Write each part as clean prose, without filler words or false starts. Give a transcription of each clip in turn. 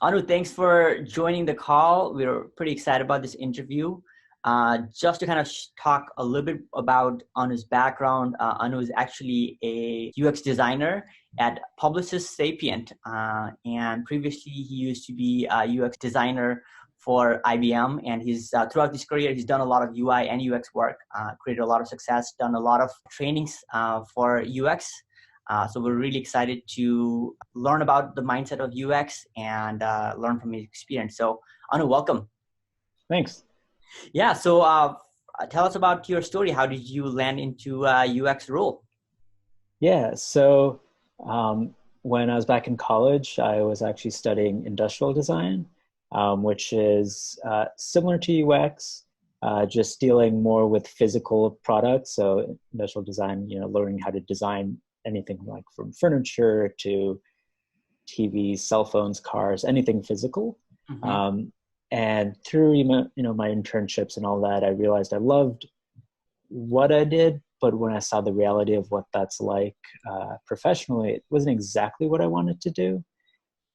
Anu, thanks for joining the call. We're pretty excited about this interview. Just to kind of talk a little bit about Anu's background, Anu is actually a UX designer at Publicis Sapient. And previously, he used to be a UX designer for IBM. And he's throughout his career, he's done a lot of UI and UX work, created a lot of success, done a lot of trainings for UX. So we're really excited to learn about the mindset of UX and learn from his experience. So Anu, welcome. Thanks. Yeah, so tell us about your story. How did you land into UX role? Yeah, so when I was back in college, I was actually studying industrial design, which is similar to UX, just dealing more with physical products. So industrial design, learning how to design anything like from furniture to TVs, cell phones, cars, anything physical. Mm-hmm. And through my internships and all that, I realized I loved what I did, but when I saw the reality of what that's like professionally, it wasn't exactly what I wanted to do.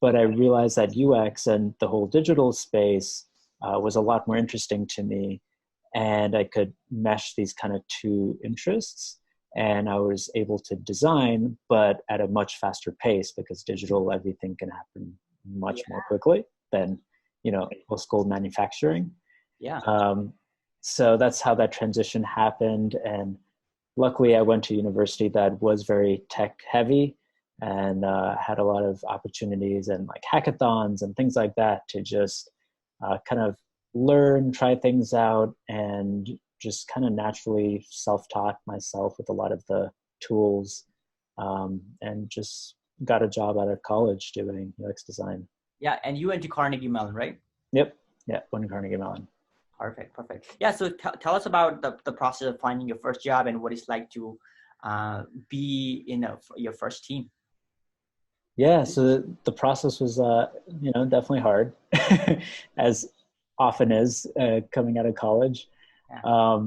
But I realized that UX and the whole digital space was a lot more interesting to me, and I could mesh these kind of two interests. And I was able to design, but at a much faster pace, because digital, everything can happen much more quickly than, old school manufacturing. Yeah. So that's how that transition happened. And luckily I went to a university that was very tech heavy and had a lot of opportunities and like hackathons and things like that to just kind of learn, try things out, and just kind of naturally self-taught myself with a lot of the tools, and just got a job out of college doing UX design. Yeah, and you went to Carnegie Mellon, right? Yep. Yeah, went to Carnegie Mellon. Perfect. Yeah, so tell us about the process of finding your first job and what it's like to be in your first team. Yeah, so the process was, definitely hard, as often is coming out of college. Yeah.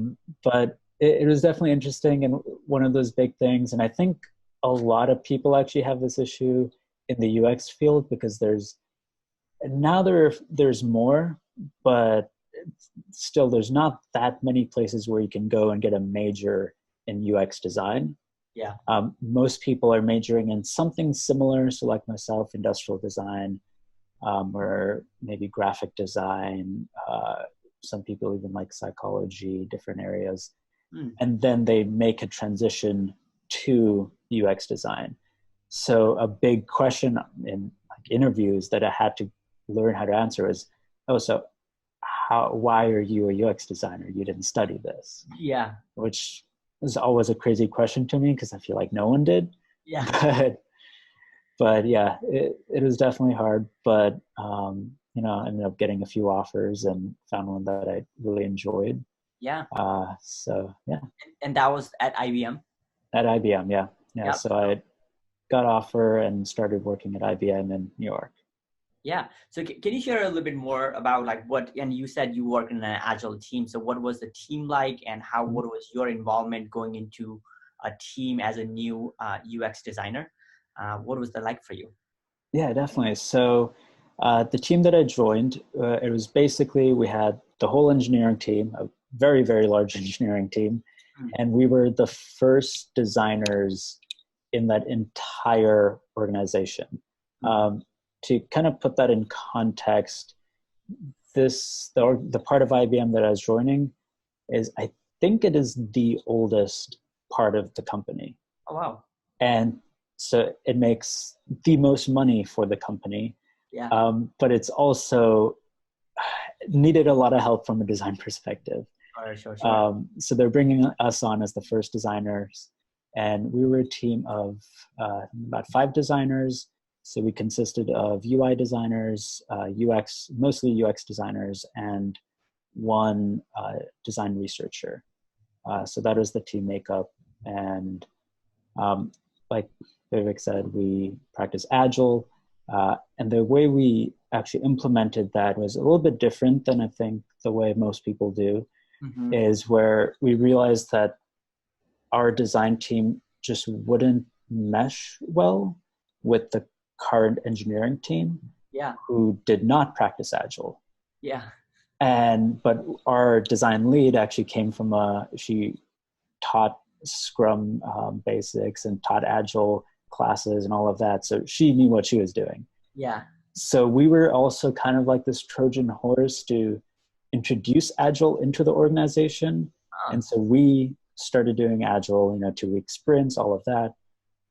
But it was definitely interesting and one of those big things. And I think a lot of people actually have this issue in the UX field, because there's more, but still there's not that many places where you can go and get a major in UX design. Yeah. Most people are majoring in something similar. So like myself, industrial design, or maybe graphic design, some people even like psychology, different areas. And then they make a transition to UX design. So a big question in interviews that I had to learn how to answer is, why are you a UX designer? You didn't study this. Yeah. Which is always a crazy question to me, because I feel like no one did. Yeah. But yeah, it was definitely hard, but I ended up getting a few offers and found one that I really enjoyed. Yeah. So yeah. And that was at IBM? At IBM, yeah. Yeah. Yep. So I got offer and started working at IBM in New York. Yeah. So can you share a little bit more about and you said you work in an Agile team. So what was the team like, and what was your involvement going into a team as a new UX designer? What was that like for you? Yeah, definitely. So the team that I joined, it was basically, we had the whole engineering team, a very, very large engineering team. And we were the first designers in that entire organization. To kind of put that in context, the part of IBM that I was joining I think it is the oldest part of the company. Oh, wow. And so it makes the most money for the company. Yeah. But it's also needed a lot of help from a design perspective. Sure. So they're bringing us on as the first designers. And we were a team of about 5 designers. So we consisted of UI designers, mostly UX designers, and 1 design researcher. So that was the team makeup. And like Vivek said, we practice Agile. And the way we actually implemented that was a little bit different than I think the way most people do, is where we realized that our design team just wouldn't mesh well with the current engineering team. Yeah. who did not practice Agile. Yeah. But our design lead actually came from she taught Scrum basics and taught Agile classes and all of that. So she knew what she was doing. Yeah. So we were also kind of like this Trojan horse to introduce Agile into the organization. And so we started doing Agile, 2-week sprints, all of that.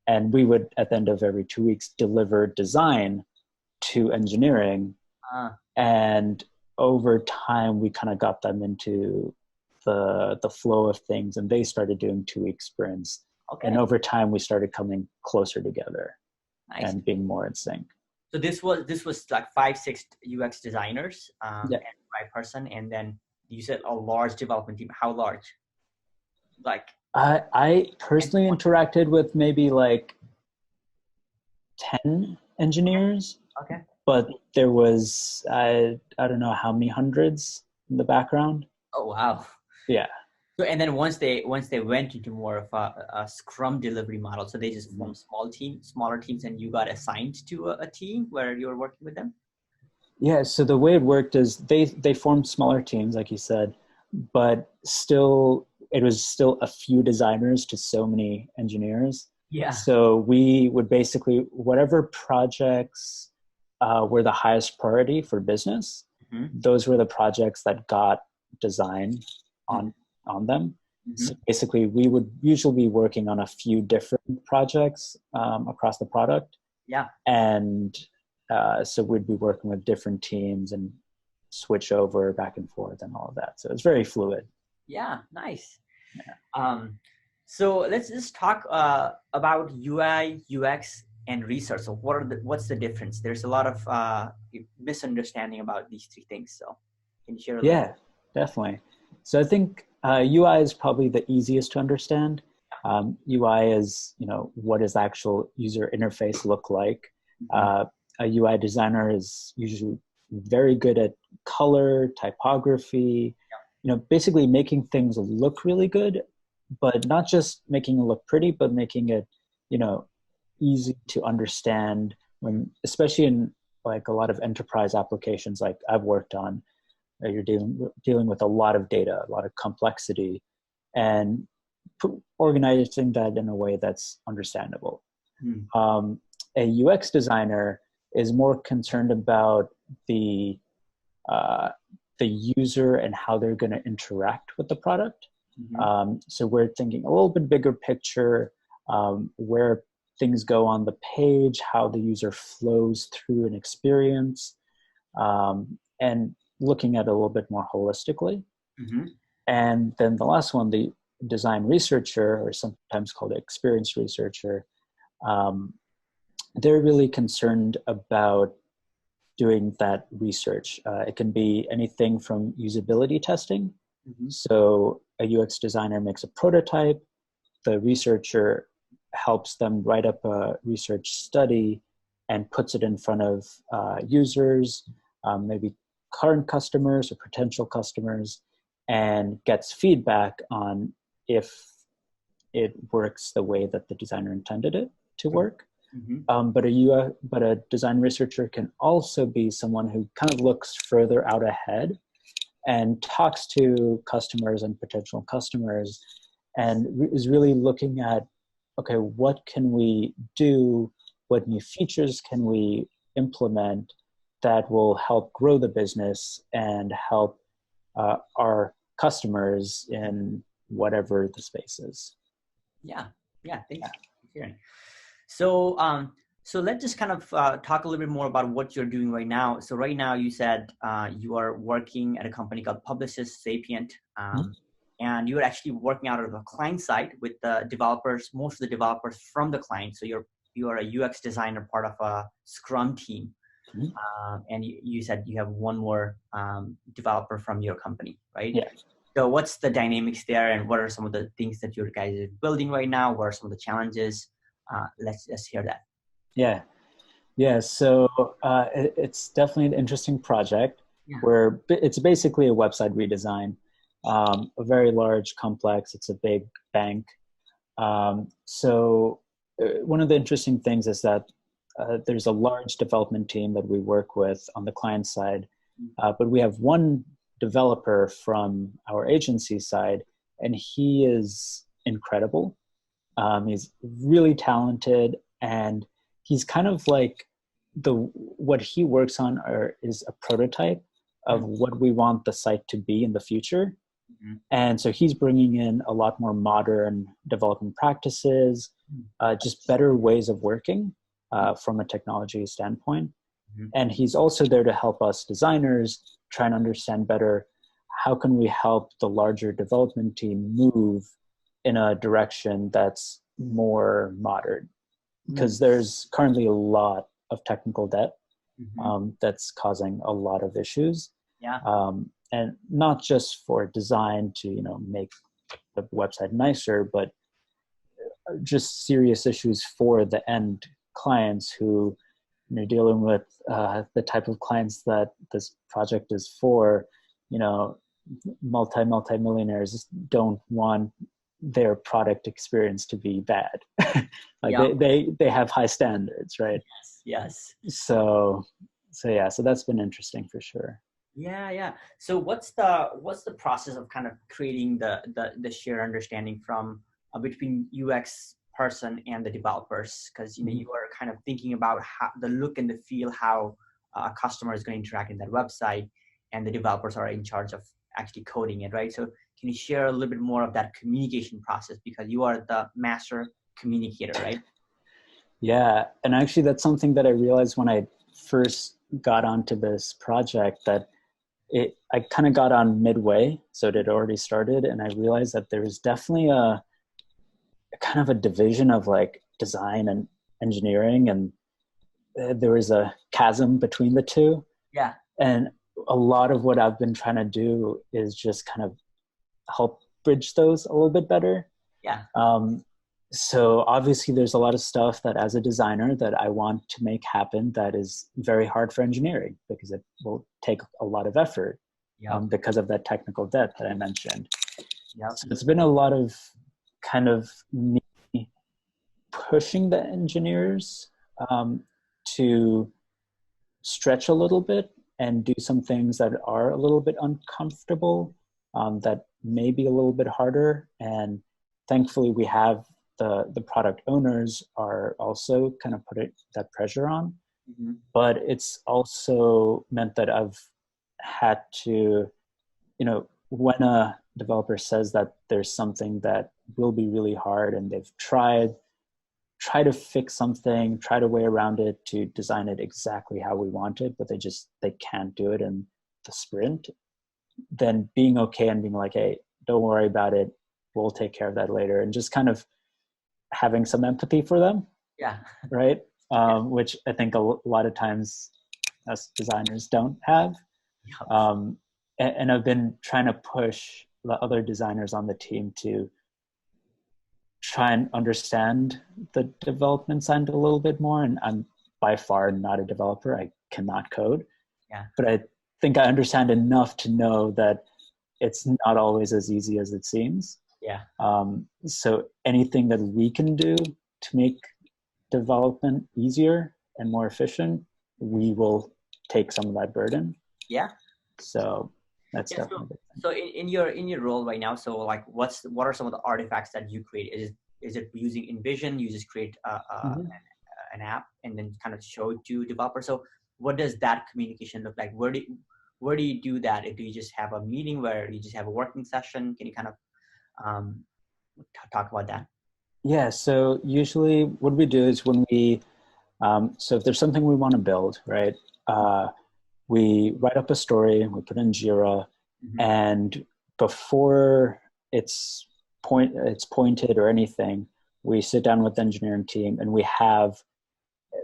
And we would, at the end of every 2 weeks, deliver design to engineering. And over time, we kind of got them into the flow of things, and they started doing 2-week sprints. Okay. And over time, we started coming closer together. Nice. And being more in sync. So this was like 5-6 UX designers Yeah. and by person, and then you said a large development team. How large? Like I personally interacted with maybe like 10 engineers. Okay. But there was I don't know how many hundreds in the background. Oh wow. Yeah. So and then once they went into more of a Scrum delivery model, so they just formed smaller teams, and you got assigned to a team where you were working with them. Yeah. So the way it worked is they formed smaller teams, like you said, but still it was still a few designers to so many engineers. Yeah. So we would basically, whatever projects were the highest priority for business, those were the projects that got design on them. So basically, we would usually be working on a few different projects across the product. Yeah. And so we'd be working with different teams and switch over back and forth and all of that. So it's very fluid. Yeah, nice. Yeah. So let's just talk about UI, UX, and research. So what's the difference? There's a lot of misunderstanding about these three things. So can you share a little? Yeah, definitely. So I think UI is probably the easiest to understand. UI is, what does the actual user interface look like? A UI designer is usually very good at color, typography, basically making things look really good, but not just making it look pretty, but making it, easy to understand especially in like a lot of enterprise applications like I've worked on. You're dealing with a lot of data, a lot of complexity, and organizing that in a way that's understandable. A UX designer is more concerned about the user and how they're going to interact with the product. So we're thinking a little bit bigger picture, where things go on the page, how the user flows through an experience, and looking at it a little bit more holistically. And then the last one, the design researcher, or sometimes called experience researcher, they're really concerned about doing that research. It can be anything from usability testing. So a UX designer makes a prototype, the researcher helps them write up a research study and puts it in front of users, maybe current customers or potential customers, and gets feedback on if it works the way that the designer intended it to work. But a design researcher can also be someone who kind of looks further out ahead and talks to customers and potential customers and is really looking at, okay, what can we do? What new features can we implement that will help grow the business and help our customers in whatever the space is? Yeah. Thanks for sharing. So, so let's just kind of talk a little bit more about what you're doing right now. So right now you said you are working at a company called Publicis Sapient, and you're actually working out of the client side with the developers, most of the developers from the client. So you are a UX designer, part of a Scrum team. And you said you have one more developer from your company, right? Yeah. So what's the dynamics there, and what are some of the things that your guys are building right now? What are some of the challenges? Let's hear that. Yeah. So it's definitely an interesting project where it's basically a website redesign, a very large, complex. It's a big bank. So one of the interesting things is that there's a large development team that we work with on the client side, but we have one developer from our agency side, and he is incredible. He's really talented, and he's kind of like what he works on is a prototype of what we want the site to be in the future. And so he's bringing in a lot more modern development practices, just better ways of working from a technology standpoint. And he's also there to help us designers try and understand better how can we help the larger development team move in a direction that's more modern. Because there's currently a lot of technical debt that's causing a lot of issues. Yeah. And not just for design to, make the website nicer, but just serious issues for the end clients who, dealing with the type of clients that this project is for, multi-millionaires just don't want their product experience to be bad. They have high standards, right? Yes. So that's been interesting for sure. Yeah. So what's the process of kind of creating the shared understanding from between UX person and the developers? Because you are kind of thinking about how the look and the feel, how a customer is going to interact in that website, and the developers are in charge of actually coding it, right? So can you share a little bit more of that communication process, because you are the master communicator, right? Yeah, and actually that's something that I realized when I first got onto this project, that I kind of got on midway, so it had already started, and I realized that there was definitely a kind of a division of like design and engineering, and there was a chasm between the two. Yeah. And a lot of what I've been trying to do is just kind of help bridge those a little bit better. Yeah. So obviously there's a lot of stuff that as a designer that I want to make happen that is very hard for engineering, because it will take a lot of effort because of that technical debt that I mentioned. Yeah. So it's been a lot of kind of me pushing the engineers to stretch a little bit and do some things that are a little bit uncomfortable, that may be a little bit harder. And thankfully we have the product owners are also kind of put that pressure on. But it's also meant that I've had to, when a developer says that there's something that will be really hard and they've try to fix something, try to way around it to design it exactly how we want it, but they can't do it in the sprint, then being okay and being like, hey, don't worry about it, we'll take care of that later, and just kind of having some empathy for them. Yeah. Right. Which I think a lot of times us designers don't have. And I've been trying to push the other designers on the team to try and understand the development side a little bit more. And I'm by far not a developer. I cannot code. Yeah. But I think I understand enough to know that it's not always as easy as it seems. Yeah. So anything that we can do to make development easier and more efficient, we will take some of that burden. Yeah. So that's definitely. So in your role right now, so like what are some of the artifacts that you create? Is it using InVision? You just create an app and then kind of show it to developers. So what does that communication look like? Where do you do that? Do you just have a meeting where you just have a working session? Can you kind of talk about that? Yeah. So usually what we do is when we, so if there's something we want to build, right? We write up a story, we put in Jira, and before it's pointed or anything, we sit down with the engineering team and we have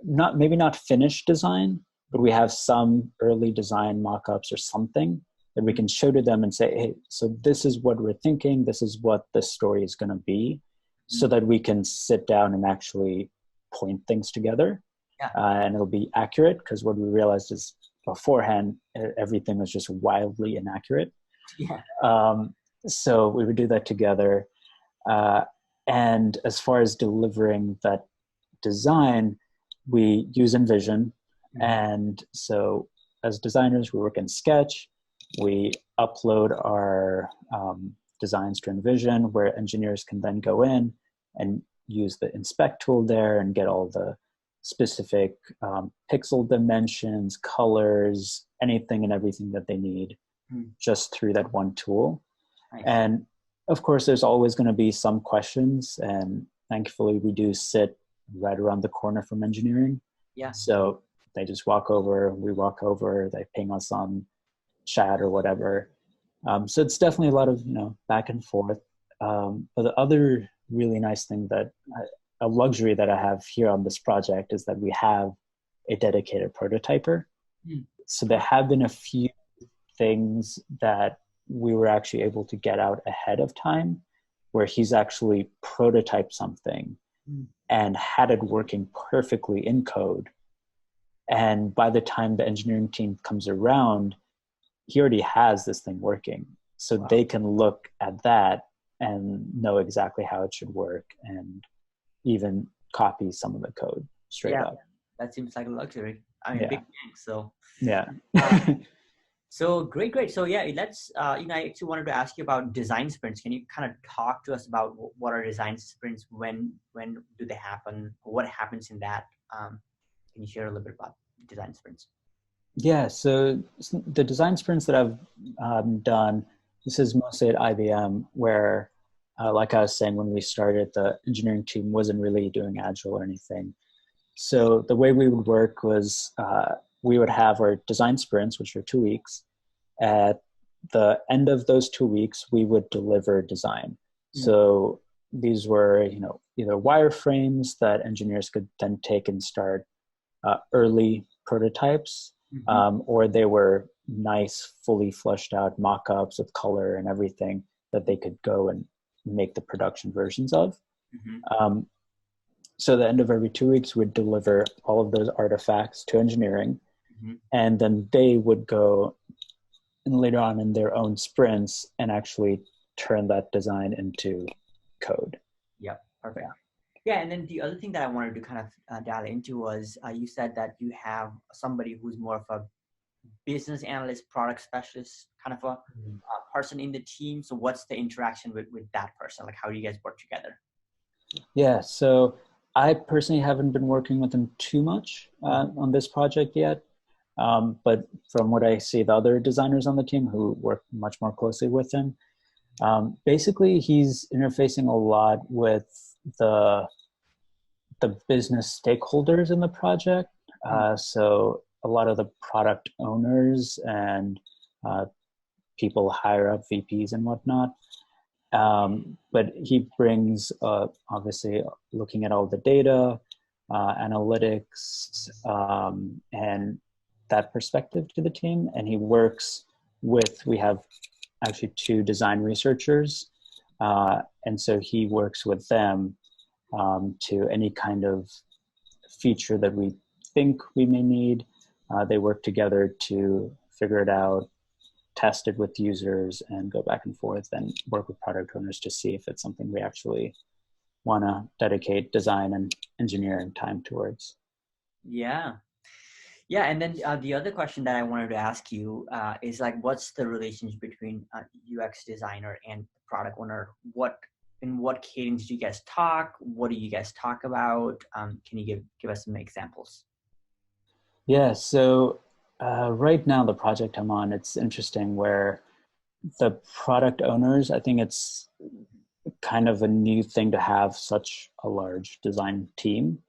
maybe not finished design, but we have some early design mock-ups or something that we can show to them and say, hey, so this is what we're thinking, this is what the story is going to be, so that we can sit down and actually point things together. And it'll be accurate, because what we realized is beforehand, everything was just wildly inaccurate. So we would do that together. And as far as delivering that design, we use InVision. Mhm. And so as designers, we work in Sketch. We upload our designs to InVision, where engineers can then go in and use the inspect tool there and get all the specific pixel dimensions, colors, anything and everything that they need Mm. just through that one tool. Nice. And of course, there's always going to be some questions, and thankfully we do sit right around the corner from engineering. Yeah. So they just walk over, we walk over, they ping us on chat or whatever. So it's definitely a lot of, back and forth. But the other really nice thing a luxury that I have here on this project is that we have a dedicated prototyper. Mm. So there have been a few things that we were actually able to get out ahead of time, where he's actually prototyped something and had it working perfectly in code. And by the time the engineering team comes around, he already has this thing working. So Wow. They can look at that and know exactly how it should work and even copy some of the code straight up. That seems like a luxury. I mean, Yeah. big thanks. So Yeah. so great. So yeah, let's, I actually wanted to ask you about design sprints. Can you kind of talk to us about what are design sprints? When do they happen? What happens in that? Can you share a little bit about design sprints? Yeah, so the design sprints that I've done, this is mostly at IBM, where, like I was saying, when we started, the engineering team wasn't really doing Agile or anything. So the way we would work was we would have our design sprints, which are 2 weeks. At the end of those 2 weeks, we would deliver design. So these were, either wireframes that engineers could then take and start early prototypes, or they were nice, fully fleshed out mock-ups with color and everything that they could go and make the production versions of. So at the end of every 2 weeks, we'd deliver all of those artifacts to engineering, and then they would go and later on in their own sprints and actually turn that design into code. Yeah, perfect. Yeah, and then the other thing that I wanted to kind of dial into was you said that you have somebody who's more of a business analyst, product specialist, kind of a person in the team. So what's the interaction with that person? Like, how do you guys work together? Yeah, so I personally haven't been working with him too much on this project yet. But from what I see, the other designers on the team who work much more closely with him, basically he's interfacing a lot with the business stakeholders in the project. So a lot of the product owners and people higher up, VPs and whatnot. But he brings, obviously, looking at all the data, analytics, and that perspective to the team. And he works we have actually 2 design researchers. And so he works with them to any kind of feature that we think we may need. They work together to figure it out, test it with users, and go back and forth and work with product owners to see if it's something we actually want to dedicate design and engineering time towards. Yeah. And then the other question that I wanted to ask you is like, what's the relationship between UX designer and product owner? In what cadence do you guys talk? What do you guys talk about? Can you give us some examples? Yeah, so right now the project I'm on, it's interesting where the product owners, I think it's kind of a new thing to have such a large design team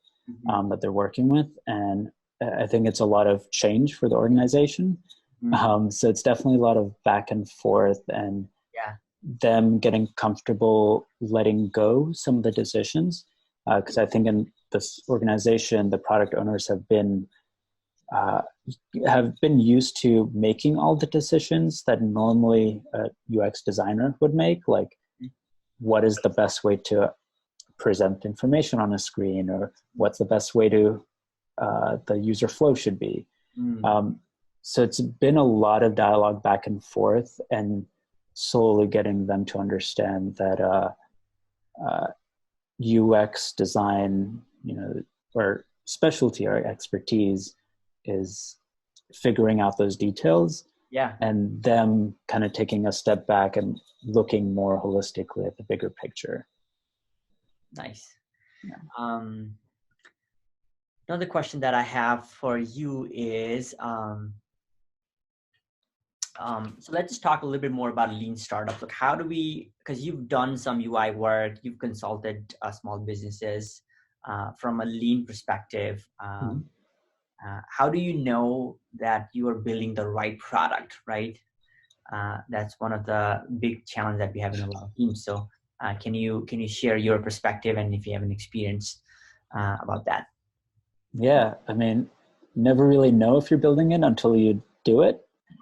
that they're working with. And I think it's a lot of change for the organization. So it's definitely a lot of back and forth and them getting comfortable letting go some of the decisions. Because I think in this organization, the product owners have been used to making all the decisions that normally a UX designer would make, like what is the best way to present information on a screen, or what's the best way to the user flow should be. So it's been a lot of dialogue back and forth and slowly getting them to understand that UX design, or specialty or expertise is figuring out those details Yeah. and them kind of taking a step back and looking more holistically at the bigger picture. Nice. Yeah. Another question that I have for you is, so let's just talk a little bit more about lean startups. Like, how do we, because you've done some UI work, you've consulted small businesses from a lean perspective. Mhm. How do you know that you are building the right product, right? That's one of the big challenges that we have in a lot of teams. So can you share your perspective and if you have an experience about that? Yeah, I mean, never really know if you're building it until you do it.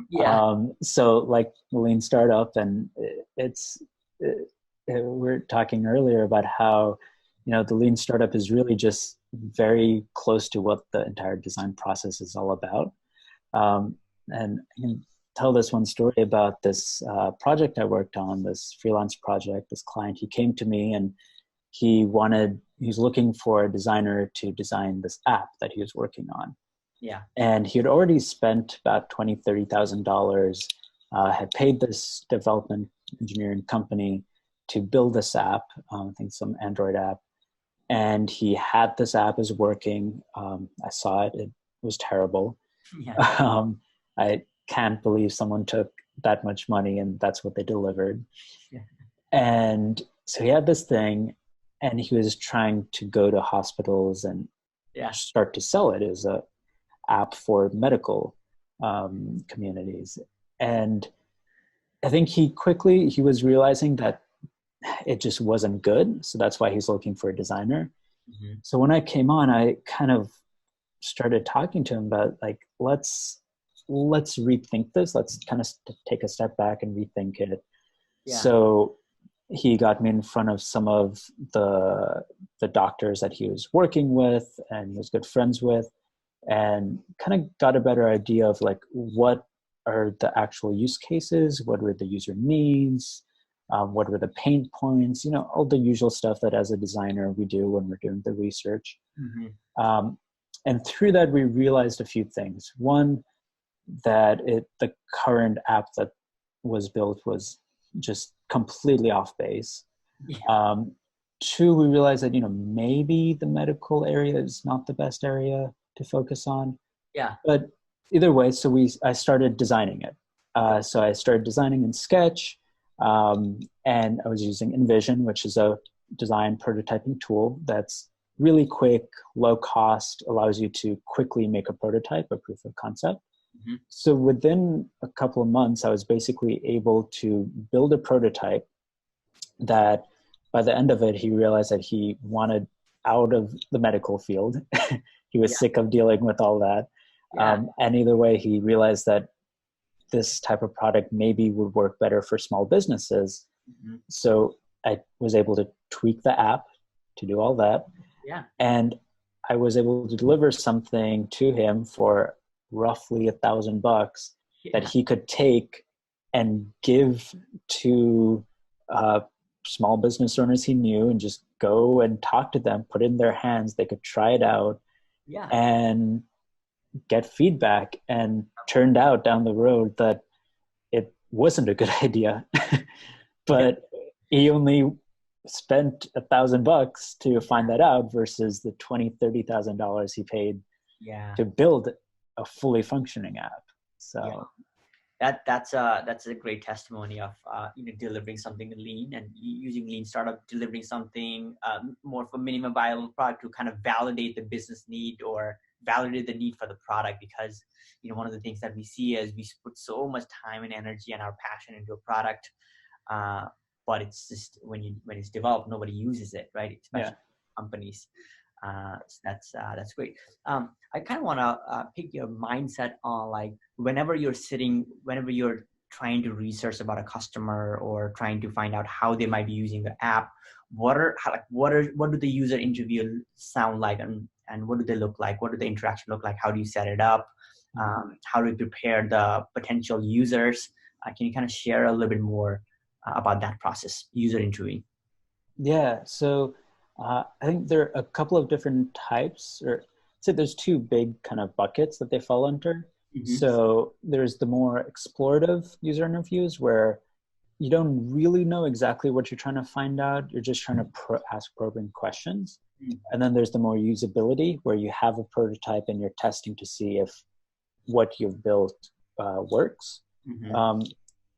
Yeah. So like lean startup, and we're talking earlier about how, the lean startup is really just very close to what the entire design process is all about. And I can tell this one story about this project I worked on, this freelance project. This client, he came to me and he's looking for a designer to design this app that he was working on. Yeah. And he had already spent about $20,000, had paid this development engineering company to build this app, I think some Android app. And he had this app is working. I saw it. It was terrible. Yeah. I can't believe someone took that much money and that's what they delivered. Yeah. And so he had this thing and he was trying to go to hospitals and Yeah. start to sell it as a app for medical communities. And I think he was realizing that it just wasn't good. So that's why he's looking for a designer. Mm-hmm. So when I came on, I kind of started talking to him about like, let's rethink this. Let's kind of take a step back and rethink it. Yeah. So he got me in front of some of the doctors that he was working with and he was good friends with, and kind of got a better idea of like what are the actual use cases, what were the user needs, what were the pain points, all the usual stuff that as a designer we do when we're doing the research. Mm-hmm. And through that, we realized a few things. One, that the current app that was built was just completely off base. Yeah. Two, we realized that, maybe the medical area is not the best area to focus on. Yeah. But either way, so I started designing it. So I started designing in Sketch, and I was using InVision, which is a design prototyping tool that's really quick, low cost, allows you to quickly make a prototype, a proof of concept. Mm-hmm. So within a couple of months, I was basically able to build a prototype that by the end of it, he realized that he wanted out of the medical field. He was sick of dealing with all that. Yeah. And either way, he realized that this type of product maybe would work better for small businesses. Mm-hmm. So I was able to tweak the app to do all that. Yeah. And I was able to deliver something to him for roughly $1,000 that he could take and give to small business owners he knew and just go and talk to them, put it in their hands. They could try it out and get feedback. And turned out down the road that it wasn't a good idea. But he only spent $1,000 to find that out versus the $20,000-$30,000 he paid to build a fully functioning app. So that's a great testimony of delivering something lean and using lean startup, delivering something more for minimum viable product to kind of validate the business need or validate the need for the product. Because one of the things that we see is we put so much time and energy and our passion into a product, but it's just when it's developed, nobody uses it, right? Especially companies. So that's great. I kind of want to pick your mindset on like whenever you're trying to research about a customer or trying to find out how they might be using the app. What do the user interview sound like, and what do they look like? What do the interaction look like? How do you set it up? How do you prepare the potential users? Can you kind of share a little bit more about that process, user interviewing? Yeah. So I think there are a couple of different types, or say there's two big kind of buckets that they fall under. Mm-hmm. So there's the more explorative user interviews where you don't really know exactly what you're trying to find out. You're just trying to ask probing questions. And then there's the more usability where you have a prototype and you're testing to see if what you've built works. Mm-hmm.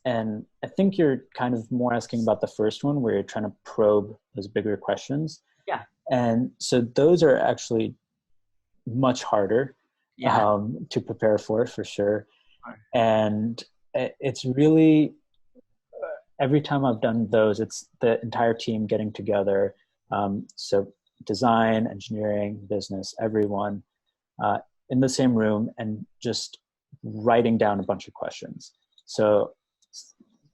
And I think you're kind of more asking about the first one where you're trying to probe those bigger questions. Yeah. And so those are actually much harder Yeah. to prepare for sure. Right. And it's really, every time I've done those, it's the entire team getting together. So design, engineering, business, everyone in the same room and just writing down a bunch of questions. So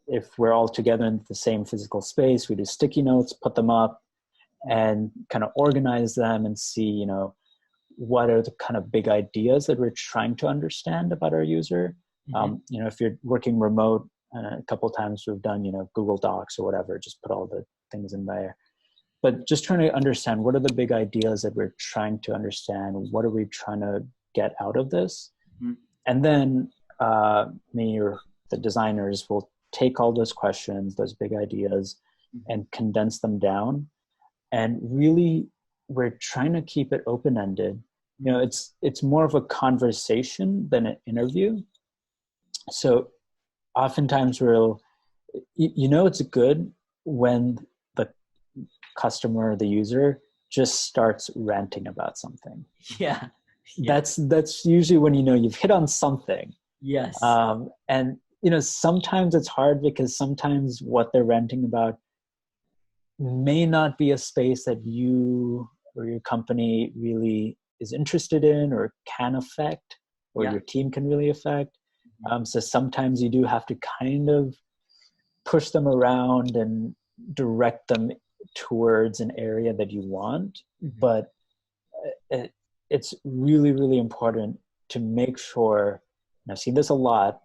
if we're all together in the same physical space, we do sticky notes, put them up, and kind of organize them and see, you know, what are the kind of big ideas that we're trying to understand about our user. Mm-hmm. You know, if you're working remote, a couple of times we've done, you know, Google Docs or whatever, just put all the things in there. But just trying to understand what are the big ideas that we're trying to understand, what are we trying to get out of this? Mm-hmm. And then me or the designers will take all those questions, those big ideas, and condense them down. And really, we're trying to keep it open-ended. You know, it's more of a conversation than an interview. So oftentimes we'll, you know, it's good when the customer, the user, just starts ranting about something. Yeah. Yeah. That's usually when you know you've hit on something. Yes. And you know, sometimes it's hard because sometimes what they're ranting about may not be a space that you or your company really is interested in or can affect, or Yeah. your team can really affect. So sometimes you do have to kind of push them around and direct them towards an area that you want. Mm-hmm. But it's really, really important to make sure, and I've seen this a lot,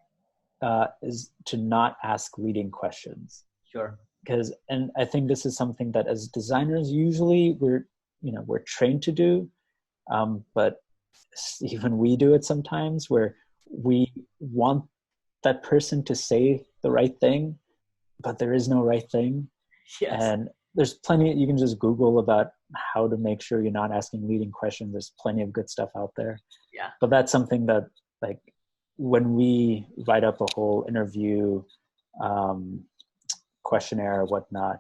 is to not ask leading questions. Sure. Because, and I think this is something that as designers, usually we're trained to do, but even we do it sometimes where we want that person to say the right thing, but there is no right thing. Yes. And there's plenty, you can just Google about how to make sure you're not asking leading questions. There's plenty of good stuff out there. Yeah. But that's something that, like, when we write up a whole interview questionnaire or whatnot,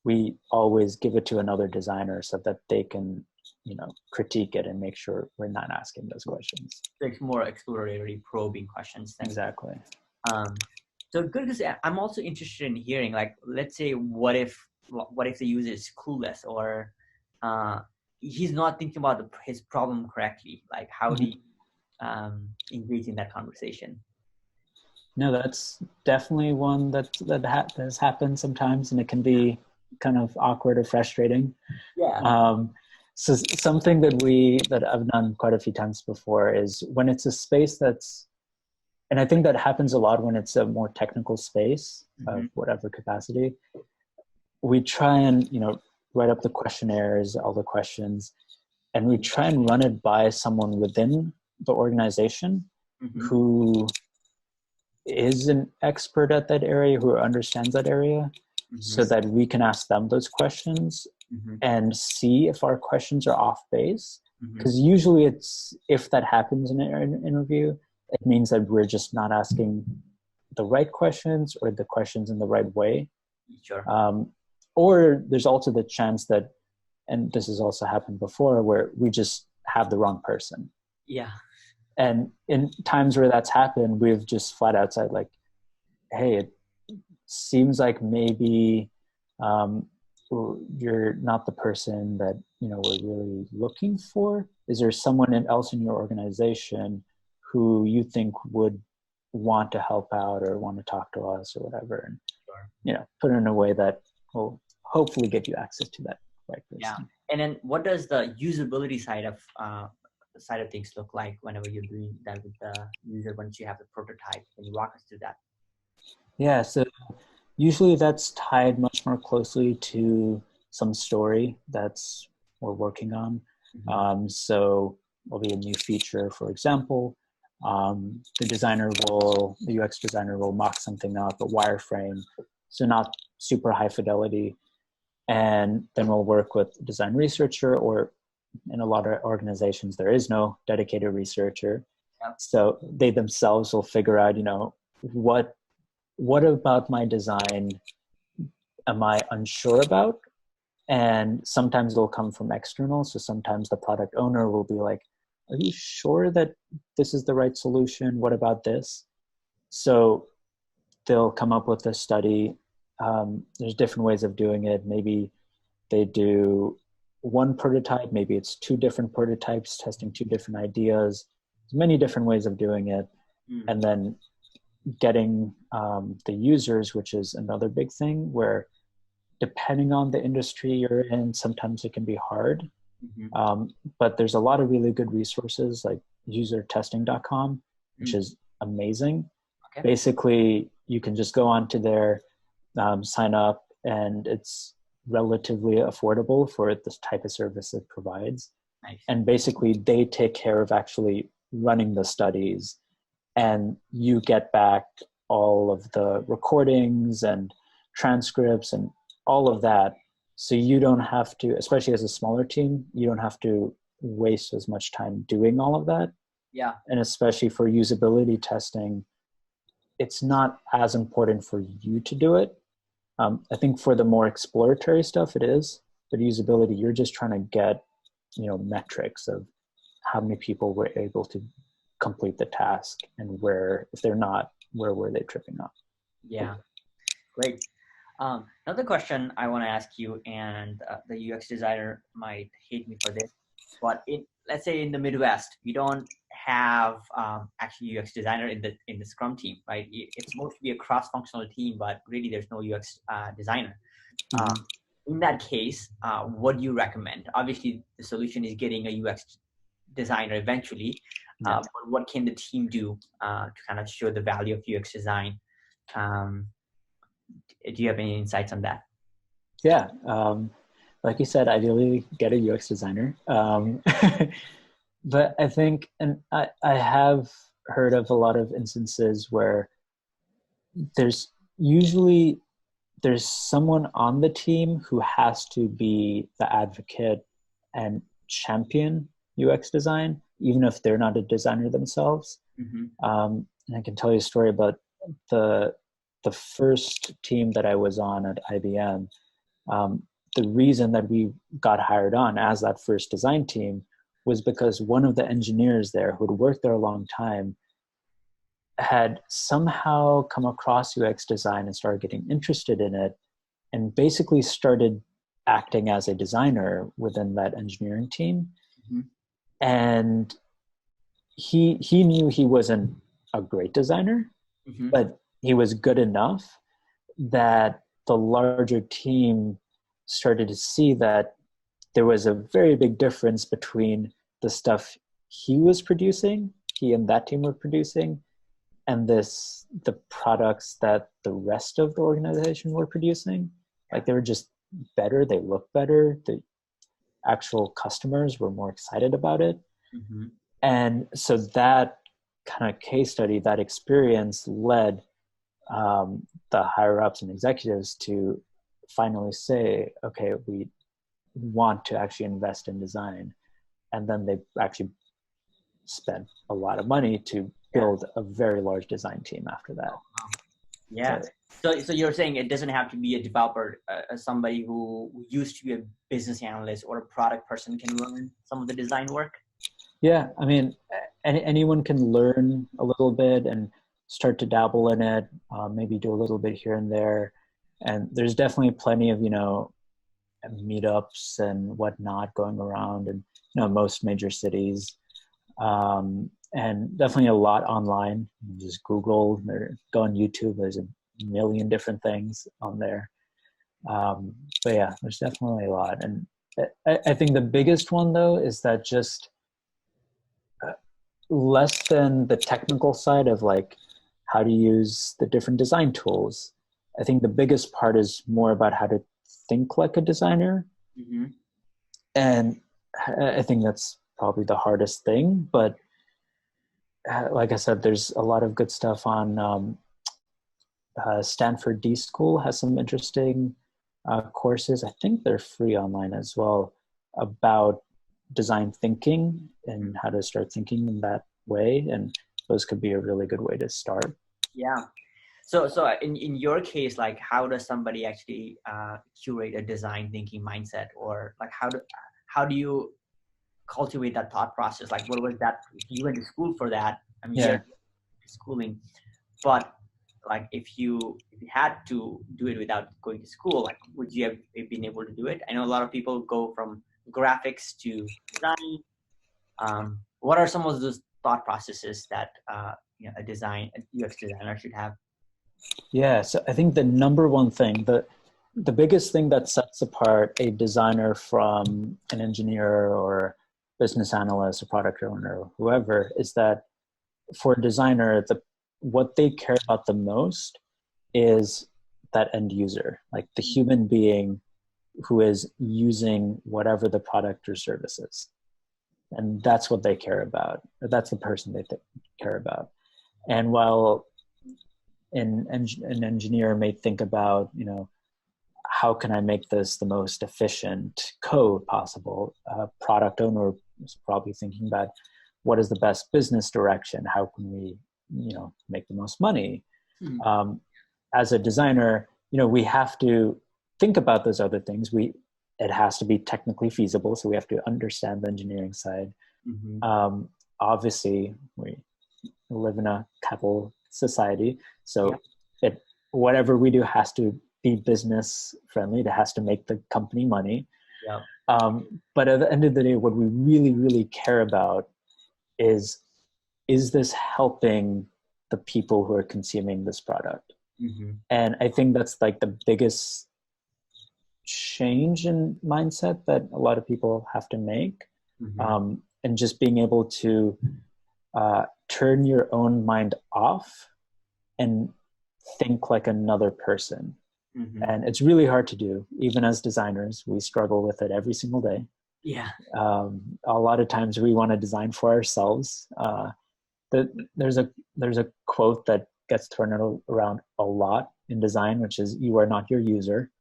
we always give it to another designer so that they can, you know, critique it and make sure we're not asking those questions. Like more exploratory, probing questions. Exactly. So good, because I'm also interested in hearing, like, let's say, what if the user is clueless or he's not thinking about his problem correctly? Like, how do you engage in that conversation? No, that's definitely one that has happened sometimes, and it can be kind of awkward or frustrating. Yeah. So something that I've done quite a few times before is when it's a space that's, and I think that happens a lot when it's a more technical space of whatever capacity, we try and, you know, write up the questionnaires, all the questions, and we try and run it by someone within the organization who is an expert at that area, who understands that area, so that we can ask them those questions and see if our questions are off base. Because usually it's, if that happens in an interview, it means that we're just not asking the right questions or the questions in the right way. Sure. Or there's also the chance that, and this has also happened before, where we just have the wrong person. Yeah. And in times where that's happened, we've just flat out said, like, hey, it seems like maybe you're not the person that, you know, we're really looking for. Is there someone else in your organization who you think would want to help out or want to talk to us or whatever? And, you know, put it in a way that will hopefully get you access to that right person. Yeah. And then what does the usability side of things look like whenever you're doing that with the user once you have the prototype? Can you walk us through that? Yeah, so usually that's tied much more closely to some story that's we're working on. So will be a new feature, for example. The UX designer will mock something up, a wireframe, so not super high fidelity. And then we'll work with a design researcher, or in a lot of organizations, there is no dedicated researcher. Yep. So they themselves will figure out, what about my design am I unsure about? And sometimes it'll come from external. So sometimes the product owner will be like, are you sure that this is the right solution? What about this? So they'll come up with a study. There's different ways of doing it. Maybe they do one prototype, maybe it's two different prototypes, testing two different ideas. There's many different ways of doing it. And then getting the users, which is another big thing, where depending on the industry you're in, sometimes it can be hard. But there's a lot of really good resources like usertesting.com, which is amazing. Okay. Basically, you can just go onto there, sign up, and it's relatively affordable for this type of service it provides. Nice. And basically, they take care of actually running the studies, and you get back all of the recordings and transcripts and all of that. So you don't have to, especially as a smaller team, you don't have to waste as much time doing all of that. Yeah. And especially for usability testing, it's not as important for you to do it. I think for the more exploratory stuff, it is. But usability, you're just trying to get, metrics of how many people were able to complete the task, and where, if they're not, where were they tripping up? Yeah, great. Another question I want to ask you, and the UX designer might hate me for this, but let's say in the Midwest, we don't have actually UX designer in the Scrum team, right? It's supposed to be a cross-functional team, but really there's no UX designer. In that case, what do you recommend? Obviously, the solution is getting a UX designer eventually, but what can the team do to kind of show the value of UX design? Do you have any insights on that? Yeah. Like you said, ideally get a UX designer. But I think, and I have heard of a lot of instances where there's someone on the team who has to be the advocate and champion UX design, even if they're not a designer themselves. And I can tell you a story about the first team that I was on at IBM. The reason that we got hired on as that first design team was because one of the engineers there who had worked there a long time had somehow come across UX design and started getting interested in it, and basically started acting as a designer within that engineering team. And he knew he wasn't a great designer, but he was good enough that the larger team started to see that there was a very big difference between the stuff he and that team were producing, and the products that the rest of the organization were producing. Like, they were just better, they looked better, the actual customers were more excited about it. And so that kind of case study, that experience led the higher ups and executives to finally say, okay, we want to actually invest in design. And then they actually spent a lot of money to build a very large design team after that. Yeah. So you're saying it doesn't have to be a developer, somebody who used to be a business analyst or a product person can learn some of the design work? Yeah, I mean, anyone can learn a little bit and start to dabble in it, maybe do a little bit here and there. And there's definitely plenty of, meetups and whatnot going around in, most major cities. And definitely a lot online. Just Google or go on YouTube. There's a million different things on there. But yeah, there's definitely a lot. And I think the biggest one, though, is that just less than the technical side of like how to use the different design tools. I think the biggest part is more about how to think like a designer. And I think that's probably the hardest thing. But like I said, there's a lot of good stuff on Stanford D School has some interesting courses. I think they're free online as well about design thinking and how to start thinking in that way. And those could be a really good way to start. Yeah. So in your case, like how does somebody actually curate a design thinking mindset, or like how do you cultivate that thought process? Like what was that? You went to school for that. I mean, Yeah. you're schooling, but like if you had to do it without going to school, like would you have been able to do it? I know a lot of people go from graphics to design. What are some of those thought processes that a UX designer should have? Yeah, so I think the number one thing, the biggest thing that sets apart a designer from an engineer or business analyst or product owner or whoever is that for a designer, what they care about the most is that end user, like the human being who is using whatever the product or service is. And that's what they care about. Or that's the person they care about. And while an engineer may think about, how can I make this the most efficient code possible? A product owner is probably thinking about what is the best business direction? How can we, make the most money? As a designer, we have to think about those other things. It has to be technically feasible, so we have to understand the engineering side. Obviously, we live in a capital society, so whatever we do has to be business friendly. It has to make the company money. But at the end of the day, what we really, really care about is this helping the people who are consuming this product? And I think that's like the biggest change in mindset that a lot of people have to make. And just being able to turn your own mind off and think like another person. And it's really hard to do. Even as designers, we struggle with it every single day. A lot of times we want to design for ourselves. There's a quote that gets thrown around a lot in design, which is, "You are not your user."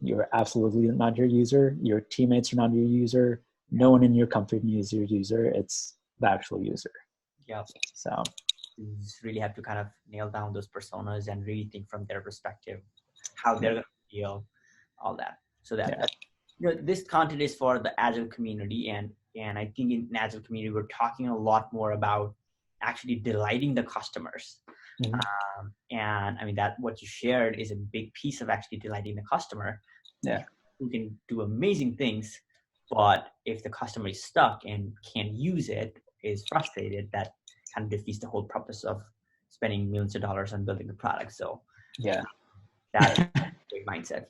You're absolutely not your user. Your teammates are not your user. No one in your company is your user. It's the actual user. So you just really have to kind of nail down those personas and really think from their perspective, how they're going to feel, all that. So that this content is for the Agile community, and I think in Agile community we're talking a lot more about actually delighting the customers. And I mean that what you shared is a big piece of actually delighting the customer. Who can do amazing things, but if the customer is stuck and can't use it, is frustrated, that kind of defeats the whole purpose of spending millions of dollars on building the product. So that's a great mindset.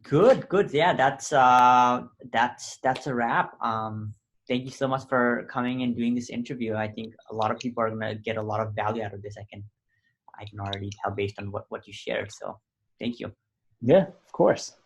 Good. Yeah, that's a wrap. Thank you so much for coming and doing this interview. I think a lot of people are gonna get a lot of value out of this. I can already tell based on what you shared. So thank you. Yeah, of course.